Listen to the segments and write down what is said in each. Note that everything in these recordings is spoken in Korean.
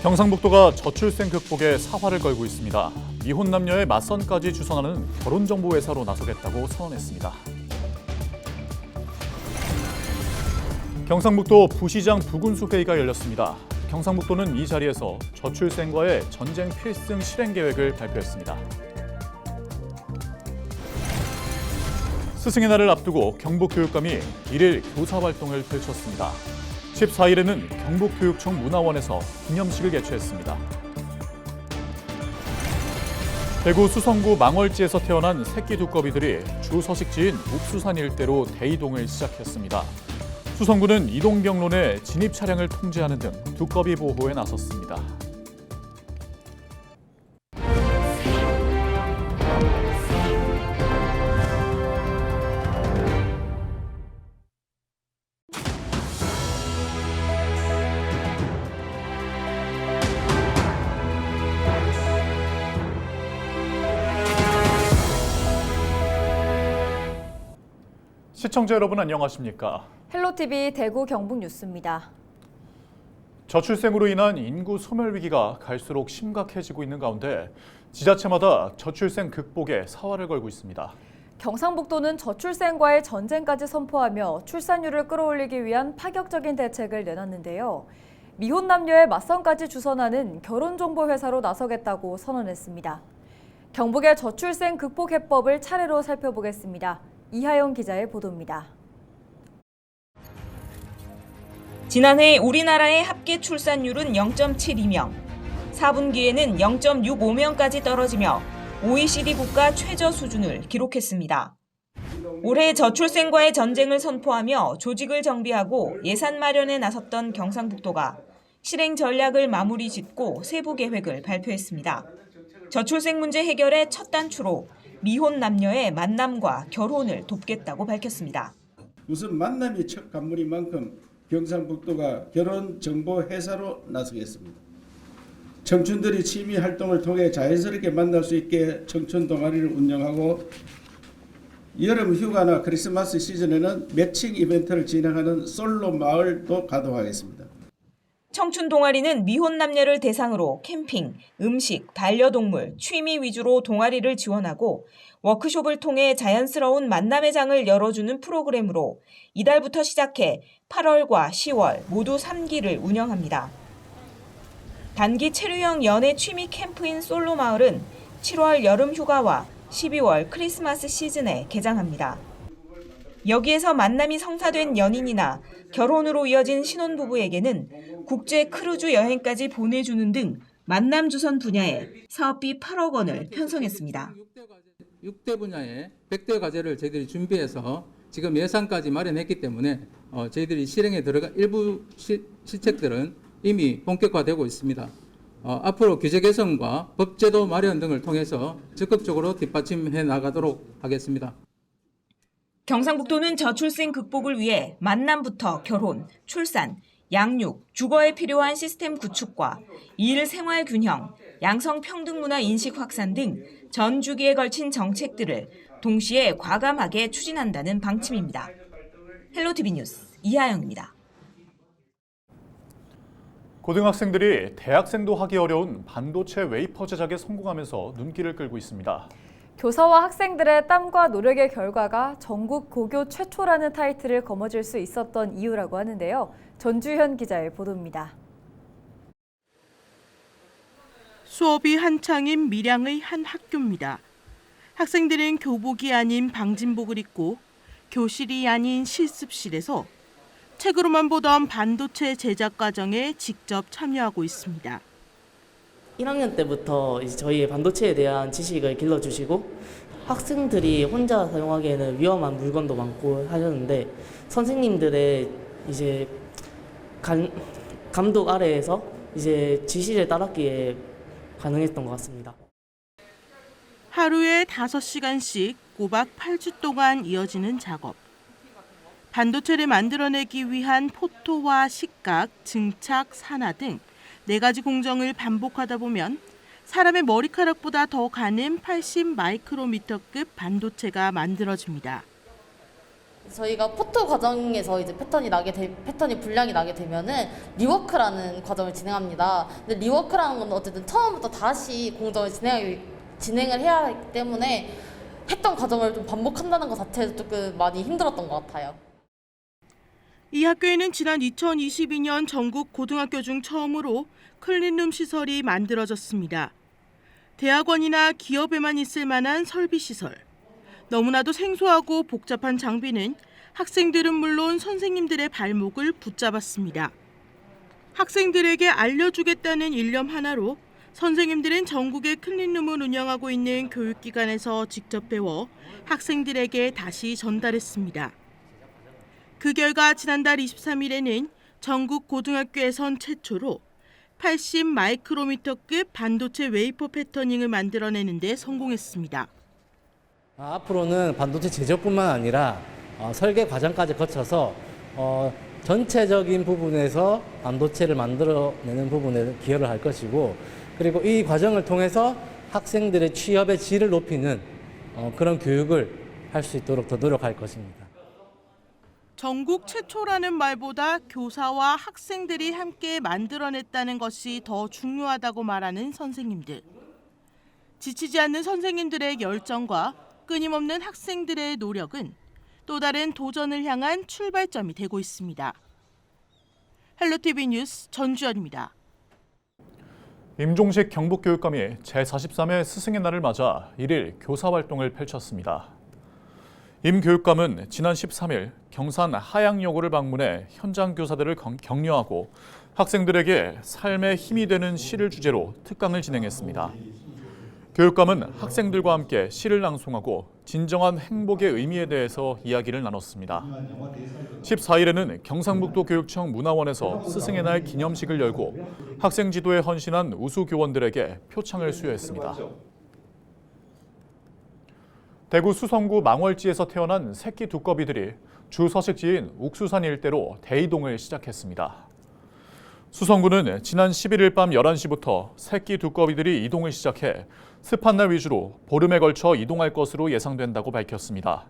경상북도가 저출생 극복에 사활을 걸고 있습니다. 미혼 남녀의 맞선까지 주선하는 결혼정보회사로 나서겠다고 선언했습니다. 경상북도 부시장 부군수 회의가 열렸습니다. 경상북도는 이 자리에서 저출생과의 전쟁 필승 실행 계획을 발표했습니다. 스승의 날을 앞두고 경북교육감이 1일 교사활동을 펼쳤습니다. 14일에는 경북교육청 문화원에서 기념식을 개최했습니다. 대구 수성구 망월지에서 태어난 새끼 두꺼비들이 주 서식지인 옥수산 일대로 대이동을 시작했습니다. 수성구는 이동 경로내 진입 차량을 통제하는 등 두꺼비 보호에 나섰습니다. 시청자 여러분 안녕하십니까? 헬로티비 대구 경북 뉴스입니다. 저출생으로 인한 인구 소멸 위기가 갈수록 심각해지고 있는 가운데 지자체마다 저출생 극복에 사활을 걸고 있습니다. 경상북도는 저출생과의 전쟁까지 선포하며 출산율을 끌어올리기 위한 파격적인 대책을 내놨는데요. 미혼 남녀의 맞선까지 주선하는 결혼정보회사로 나서겠다고 선언했습니다. 경북의 저출생 극복 해법을 차례로 살펴보겠습니다. 이하영 기자의 보도입니다. 지난해 우리나라의 합계 출산율은 0.72명, 4분기에는 0.65명까지 떨어지며 OECD 국가 최저 수준을 기록했습니다. 올해 저출생과의 전쟁을 선포하며 조직을 정비하고 예산 마련에 나섰던 경상북도가 실행 전략을 마무리 짓고 세부 계획을 발표했습니다. 저출생 문제 해결의 첫 단추로 미혼 남녀의 만남과 결혼을 돕겠다고 밝혔습니다. 우선 만남이 첫 관문인 만큼 경상북도가 결혼정보회사로 나서겠습니다. 청춘들이 취미 활동을 통해 자연스럽게 만날 수 있게 청춘 동아리를 운영하고 여름 휴가나 크리스마스 시즌에는 매칭 이벤트를 진행하는 솔로 마을도 가동하겠습니다. 청춘 동아리는 미혼 남녀를 대상으로 캠핑, 음식, 반려동물, 취미 위주로 동아리를 지원하고 워크숍을 통해 자연스러운 만남의 장을 열어주는 프로그램으로 이달부터 시작해 8월과 10월 모두 3기를 운영합니다. 단기 체류형 연애 취미 캠프인 솔로 마을은 7월 여름 휴가와 12월 크리스마스 시즌에 개장합니다. 여기에서 만남이 성사된 연인이나 결혼으로 이어진 신혼부부에게는 국제 크루즈 여행까지 보내주는 등 만남 주선 분야에 사업비 8억 원을 편성했습니다. 6대 분야에 100대 과제를 저희들이 준비해서 지금 예산까지 마련했기 때문에 저희들이 실행에 들어간 일부 실책들은 이미 본격화되고 있습니다. 앞으로 규제 개선과 법제도 마련 등을 통해서 적극적으로 뒷받침해 나가도록 하겠습니다. 경상북도는 저출생 극복을 위해 만남부터 결혼, 출산, 양육, 주거에 필요한 시스템 구축과 일 생활 균형, 양성 평등 문화 인식 확산 등 전 주기에 걸친 정책들을 동시에 과감하게 추진한다는 방침입니다. 헬로티비 뉴스 이하영입니다. 고등학생들이 대학생도 하기 어려운 반도체 웨이퍼 제작에 성공하면서 눈길을 끌고 있습니다. 교사와 학생들의 땀과 노력의 결과가 전국 고교 최초라는 타이틀을 거머쥘 수 있었던 이유라고 하는데요. 전주현 기자의 보도입니다. 수업이 한창인 밀양의 한 학교입니다. 학생들은 교복이 아닌 방진복을 입고 교실이 아닌 실습실에서 책으로만 보던 반도체 제작 과정에 직접 참여하고 있습니다. 1학년 때부터 이제 저희의 반도체에 대한 지식을 길러주시고 학생들이 혼자 사용하기에는 위험한 물건도 많고 하셨는데 선생님들의 이제 감독 아래에서 이제 지시를 따랐기에 가능했던 것 같습니다. 하루에 5시간씩 꼬박 8주 동안 이어지는 작업. 반도체를 만들어내기 위한 포토와 식각, 증착, 산화 등 4가지 공정을 반복하다 보면 사람의 머리카락보다 더 가는 80 마이크로미터급 반도체가 만들어집니다. 저희가 포토 과정에서 이제 패턴이 불량이 나게 되면은 리워크라는 과정을 진행합니다. 근데 리워크라는 건 어쨌든 처음부터 다시 공정을 진행을 해야 하기 때문에 했던 과정을 좀 반복한다는 것 자체도 조금 많이 힘들었던 것 같아요. 이 학교에는 지난 2022년 전국 고등학교 중 처음으로 클린룸 시설이 만들어졌습니다. 대학원이나 기업에만 있을 만한 설비 시설. 너무나도 생소하고 복잡한 장비는 학생들은 물론 선생님들의 발목을 붙잡았습니다. 학생들에게 알려주겠다는 일념 하나로 선생님들은 전국의 클린룸을 운영하고 있는 교육기관에서 직접 배워 학생들에게 다시 전달했습니다. 그 결과 지난달 23일에는 전국 고등학교에선 최초로 80 마이크로미터급 반도체 웨이퍼 패터닝을 만들어내는 데 성공했습니다. 앞으로는 반도체 제조뿐만 아니라 설계 과정까지 거쳐서 전체적인 부분에서 반도체를 만들어내는 부분에 기여를 할 것이고, 그리고 이 과정을 통해서 학생들의 취업의 질을 높이는 그런 교육을 할 수 있도록 더 노력할 것입니다. 전국 최초라는 말보다 교사와 학생들이 함께 만들어냈다는 것이 더 중요하다고 말하는 선생님들. 지치지 않는 선생님들의 열정과 끊임없는 학생들의 노력은 또 다른 도전을 향한 출발점이 되고 있습니다. 헬로티비 뉴스 전주연입니다. 임종식 경북교육감이 제43회 스승의 날을 맞아 1일 교사활동을 펼쳤습니다. 임 교육감은 지난 13일 경산 하양여고를 방문해 현장 교사들을 격려하고 학생들에게 삶에 힘이 되는 시를 주제로 특강을 진행했습니다. 교육감은 학생들과 함께 시를 낭송하고 진정한 행복의 의미에 대해서 이야기를 나눴습니다. 14일에는 경상북도 교육청 문화원에서 스승의 날 기념식을 열고 학생 지도에 헌신한 우수 교원들에게 표창을 수여했습니다. 대구 수성구 망월지에서 태어난 새끼 두꺼비들이 주 서식지인 옥수산 일대로 대이동을 시작했습니다. 수성구는 지난 11일 밤 11시부터 새끼 두꺼비들이 이동을 시작해 습한 날 위주로 보름에 걸쳐 이동할 것으로 예상된다고 밝혔습니다.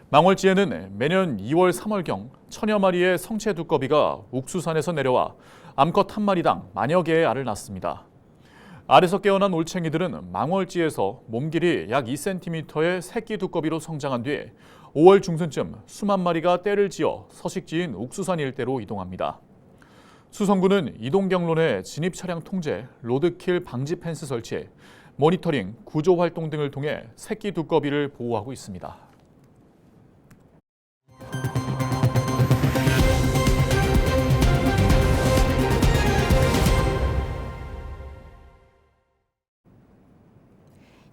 망월지에는 매년 2월, 3월경 천여 마리의 성체 두꺼비가 옥수산에서 내려와 암컷 한 마리당 만여 개의 알을 낳습니다. 알에서 깨어난 올챙이들은 망월지에서 몸길이 약 2cm의 새끼 두꺼비로 성장한 뒤 5월 중순쯤 수만 마리가 떼를 지어 서식지인 옥수산 일대로 이동합니다. 수성구는 이동 경로내 진입 차량 통제, 로드킬 방지 펜스 설치, 모니터링, 구조 활동 등을 통해 새끼 두꺼비를 보호하고 있습니다.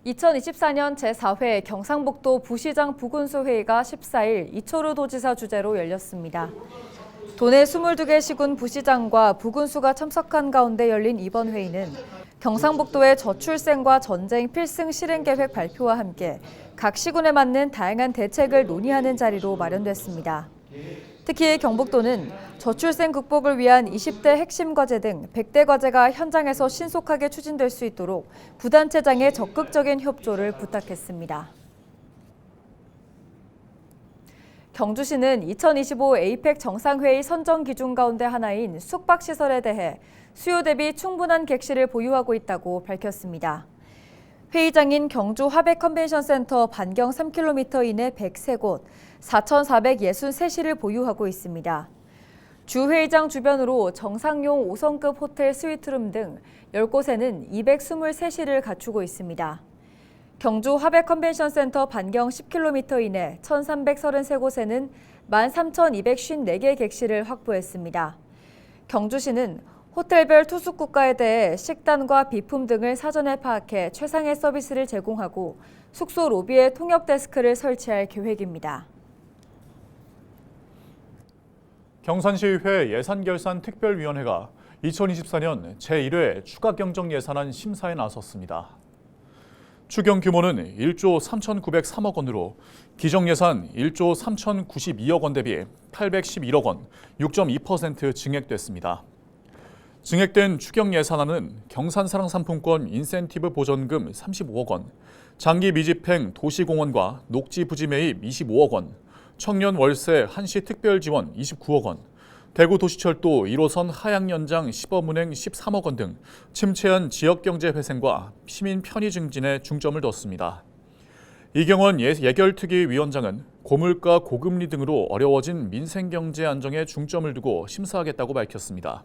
(2024년) 제4회 경상북도 부시장 부군수 회의가 14일 이철우 도지사 주재로 열렸습니다. 도내 22개 시군 부시장과 부군수가 참석한 가운데 열린 이번 회의는 경상북도의 저출생과 전쟁 필승 실행 계획 발표와 함께 각 시군에 맞는 다양한 대책을 논의하는 자리로 마련됐습니다. 특히 경북도는 저출생 극복을 위한 20대 핵심 과제 등 100대 과제가 현장에서 신속하게 추진될 수 있도록 부단체장의 적극적인 협조를 부탁했습니다. 경주시는 2025 에이펙 정상회의 선정 기준 가운데 하나인 숙박시설에 대해 수요 대비 충분한 객실을 보유하고 있다고 밝혔습니다. 회의장인 경주 화백 컨벤션센터 반경 3km 이내 103곳, 4,463실을 보유하고 있습니다. 주 회의장 주변으로 정상용 5성급 호텔 스위트룸 등 10곳에는 223실을 갖추고 있습니다. 경주 화백 컨벤션센터 반경 10km 이내 1,333곳에는 13,254개 객실을 확보했습니다. 경주시는 호텔별 투숙 국가에 대해 식단과 비품 등을 사전에 파악해 최상의 서비스를 제공하고 숙소 로비에 통역 데스크를 설치할 계획입니다. 경산시의회 예산결산특별위원회가 2024년 제1회 추가경정 예산안 심사에 나섰습니다. 추경 규모는 1조 3,903억 원으로 기정예산 1조 3,092억 원 대비 811억 원, 6.2% 증액됐습니다. 증액된 추경 예산안은 경산사랑상품권 인센티브 보전금 35억 원, 장기 미집행 도시공원과 녹지 부지 매입 25억 원, 청년 월세 한시 특별 지원 29억 원, 대구도시철도 1호선 하향 연장 시범 운행 13억 원 등 침체한 지역경제 회생과 시민 편의 증진에 중점을 뒀습니다. 이경원 예결특위위원장은 고물가 고금리 등으로 어려워진 민생경제 안정에 중점을 두고 심사하겠다고 밝혔습니다.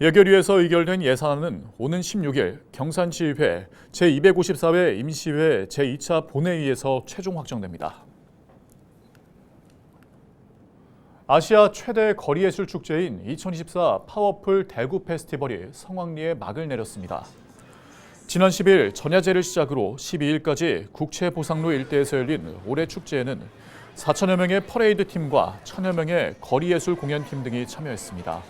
예결위에서 의결된 예산안은 오는 16일 경산시의회 제254회 임시회 제2차 본회의에서 최종 확정됩니다. 아시아 최대 거리예술 축제인 2024 파워풀 대구 페스티벌이 성황리에 막을 내렸습니다. 지난 10일 전야제를 시작으로 12일까지 국채보상로 일대에서 열린 올해 축제에는 4천여 명의 퍼레이드 팀과 1,000여 명의 거리예술 공연팀 등이 참여했습니다.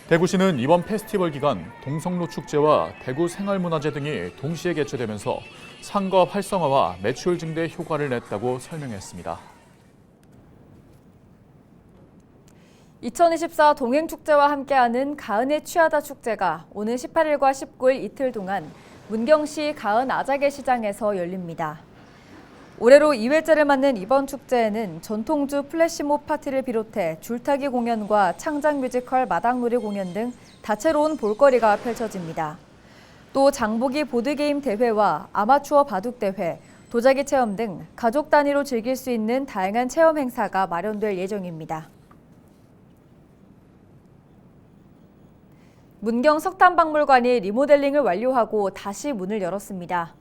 대구시는 이번 페스티벌 기간 동성로 축제와 대구 생활문화제 등이 동시에 개최되면서 상가 활성화와 매출 증대 효과를 냈다고 설명했습니다. 2024 동행축제와 함께하는 가은에 취하다 축제가 오는 18일과 19일 이틀 동안 문경시 가은 아자개 시장에서 열립니다. 올해로 2회째를 맞는 이번 축제에는 전통주 플래시몹 파티를 비롯해 줄타기 공연과 창작 뮤지컬 마당놀이 공연 등 다채로운 볼거리가 펼쳐집니다. 또 장보기 보드게임 대회와 아마추어 바둑 대회, 도자기 체험 등 가족 단위로 즐길 수 있는 다양한 체험 행사가 마련될 예정입니다. 문경 석탄박물관이 리모델링을 완료하고 다시 문을 열었습니다.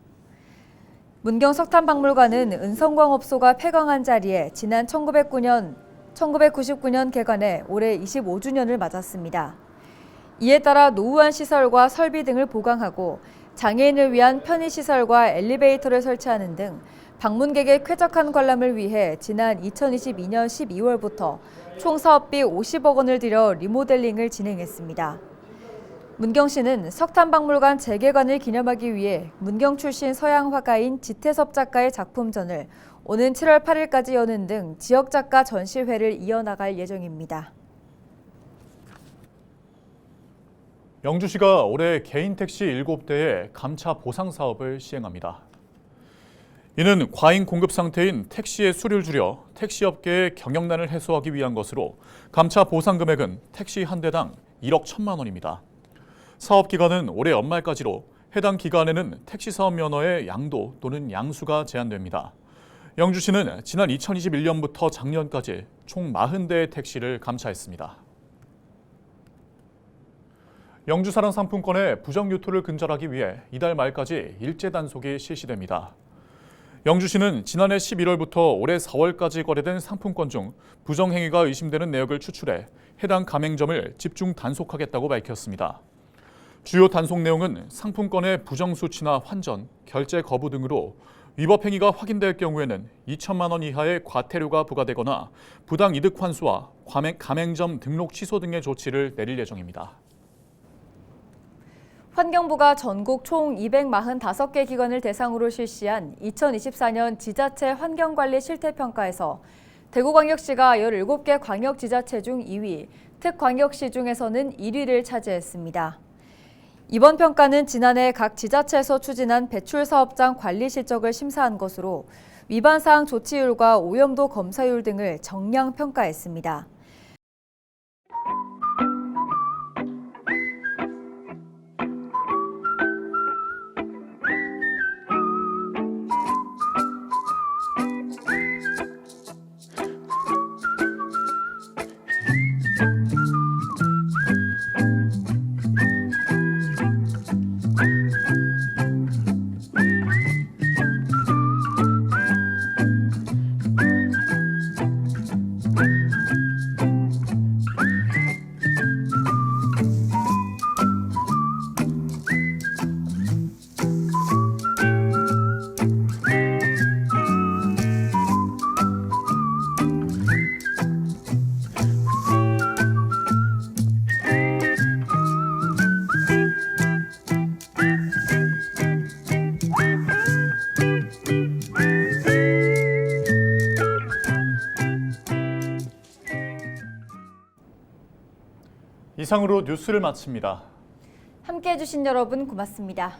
문경 석탄박물관은 은성광업소가 폐광한 자리에 지난 1999년 개관해 올해 25주년을 맞았습니다. 이에 따라 노후한 시설과 설비 등을 보강하고 장애인을 위한 편의시설과 엘리베이터를 설치하는 등 방문객의 쾌적한 관람을 위해 지난 2022년 12월부터 총 사업비 50억 원을 들여 리모델링을 진행했습니다. 문경시는 석탄박물관 재개관을 기념하기 위해 문경 출신 서양 화가인 지태섭 작가의 작품전을 오는 7월 8일까지 여는 등 지역 작가 전시회를 이어나갈 예정입니다. 영주시가 올해 개인 택시 7대의 감차 보상 사업을 시행합니다. 이는 과잉 공급 상태인 택시의 수를 줄여 택시업계의 경영난을 해소하기 위한 것으로 감차 보상 금액은 택시 한 대당 1억 1천만 원입니다. 사업 기간은 올해 연말까지로 해당 기간에는 택시 사업 면허의 양도 또는 양수가 제한됩니다. 영주시는 지난 2021년부터 작년까지 총 40대의 택시를 감차했습니다. 영주사랑 상품권의 부정 유토를 근절하기 위해 이달 말까지 일제 단속이 실시됩니다. 영주시는 지난해 11월부터 올해 4월까지 거래된 상품권 중 부정 행위가 의심되는 내역을 추출해 해당 가맹점을 집중 단속하겠다고 밝혔습니다. 주요 단속 내용은 상품권의 부정 수취나 환전, 결제 거부 등으로 위법 행위가 확인될 경우에는 2천만 원 이하의 과태료가 부과되거나 부당 이득 환수와 가맹점 등록 취소 등의 조치를 내릴 예정입니다. 환경부가 전국 총 245개 기관을 대상으로 실시한 2024년 지자체 환경관리 실태평가에서 대구광역시가 17개 광역지자체 중 2위, 특광역시 중에서는 1위를 차지했습니다. 이번 평가는 지난해 각 지자체에서 추진한 배출사업장 관리 실적을 심사한 것으로 위반사항 조치율과 오염도 검사율 등을 정량 평가했습니다. 이상으로 뉴스를 마칩니다. 함께해 주신 여러분 고맙습니다.